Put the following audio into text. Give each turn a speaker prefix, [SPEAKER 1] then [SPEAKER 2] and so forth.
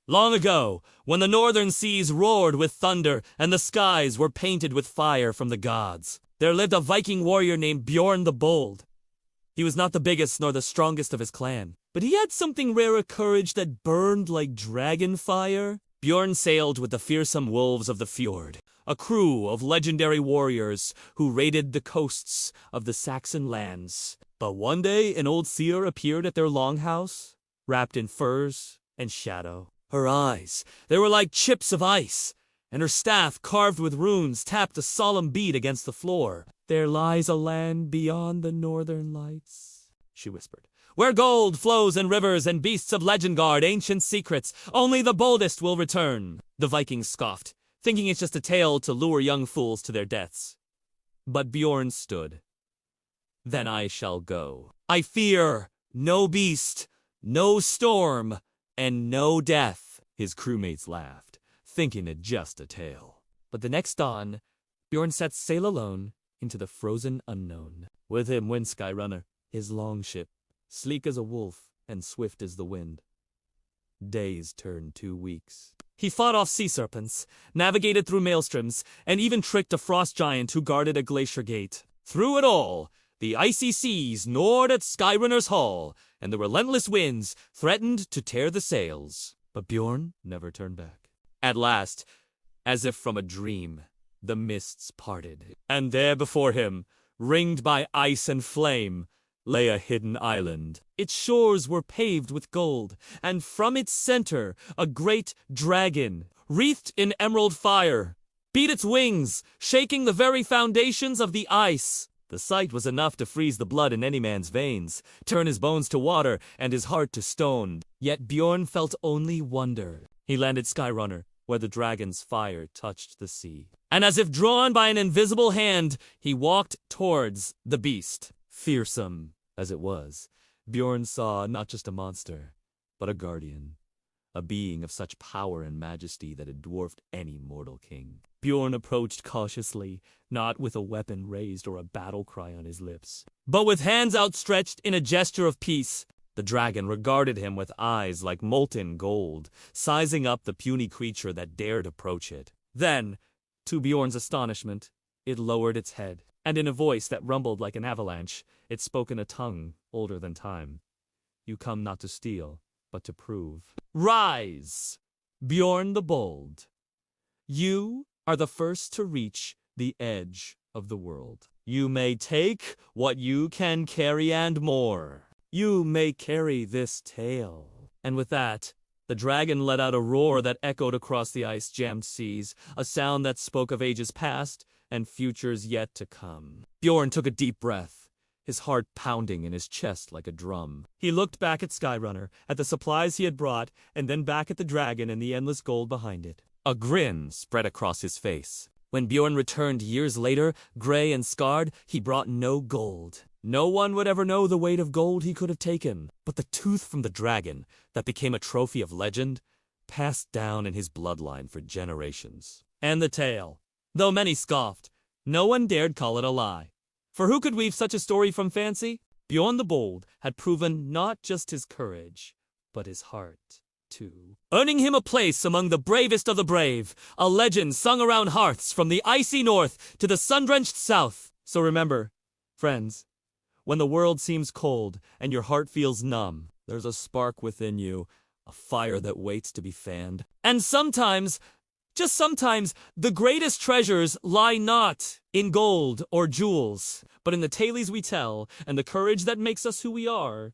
[SPEAKER 1] Long ago, when the northern seas roared with thunder and the skies were painted with fire from the gods, there lived a Viking warrior named Bjorn the Bold. He was not the biggest nor the strongest of his clan, but he had something rare, a courage that burned like dragon fire. Bjorn sailed with the fearsome wolves of the fjord, a crew of legendary warriors who raided the coasts of the Saxon lands. But one day an old seer appeared at their longhouse, wrapped in furs and shadow. Her eyes, they were like chips of ice, and her staff, carved with runes, tapped a solemn beat against the floor. "There lies a land beyond the northern lights," she whispered, "where gold flows in rivers and beasts of legend guard ancient secrets. Only the boldest will return." The Vikings scoffed, thinking it's just a tale to lure young fools to their deaths. But Bjorn stood. "Then I shall go. I fear no beast, no storm, and no death." His crewmates laughed, thinking it just a tale. But the next dawn, Bjorn set sail alone into the frozen unknown. With him went Skyrunner, his longship, sleek as a wolf and swift as the wind. Days turned to weeks. He fought off sea serpents, navigated through maelstroms, and even tricked a frost giant who guarded a glacier gate. Through it all, the icy seas gnawed at Skyrunner's hull, and the relentless winds threatened to tear the sails. But Bjorn never turned back. At last, as if from a dream, the mists parted, and there before him, ringed by ice and flame, lay a hidden island. Its shores were paved with gold, and from its center a great dragon, wreathed in emerald fire, beat its wings, shaking the very foundations of the ice. The sight was enough to freeze the blood in any man's veins, turn his bones to water and his heart to stone. Yet Bjorn felt only wonder. He landed Skyrunner, where the dragon's fire touched the sea. And as if drawn by an invisible hand, he walked towards the beast. Fearsome as it was, Bjorn saw not just a monster, but a guardian, a being of such power and majesty that it dwarfed any mortal king. Bjorn approached cautiously, not with a weapon raised or a battle cry on his lips, but with hands outstretched in a gesture of peace. The dragon regarded him with eyes like molten gold, sizing up the puny creature that dared approach it. Then, to Bjorn's astonishment, it lowered its head, and in a voice that rumbled like an avalanche, it spoke in a tongue older than time. "You come not to steal, but to prove. Rise, Bjorn the Bold. You are the first to reach the edge of the world. You may take what you can carry and more. You may carry this tale." And with that, the dragon let out a roar that echoed across the ice-jammed seas, a sound that spoke of ages past and futures yet to come. Bjorn took a deep breath, his heart pounding in his chest like a drum. He looked back at Skyrunner, at the supplies he had brought, and then back at the dragon and the endless gold behind it. A grin spread across his face. When Bjorn returned years later, gray and scarred, he brought no gold. No one would ever know the weight of gold he could have taken. But the tooth from the dragon, that became a trophy of legend, passed down in his bloodline for generations. And the tale, though many scoffed, no one dared call it a lie. For who could weave such a story from fancy? Bjorn the Bold had proven not just his courage, but his heart, too, earning him a place among the bravest of the brave, a legend sung around hearths from the icy north to the sun-drenched south. So remember, friends, when the world seems cold and your heart feels numb, there's a spark within you, a fire that waits to be fanned. And sometimes, just sometimes, the greatest treasures lie not in gold or jewels, but in the tales we tell and the courage that makes us who we are.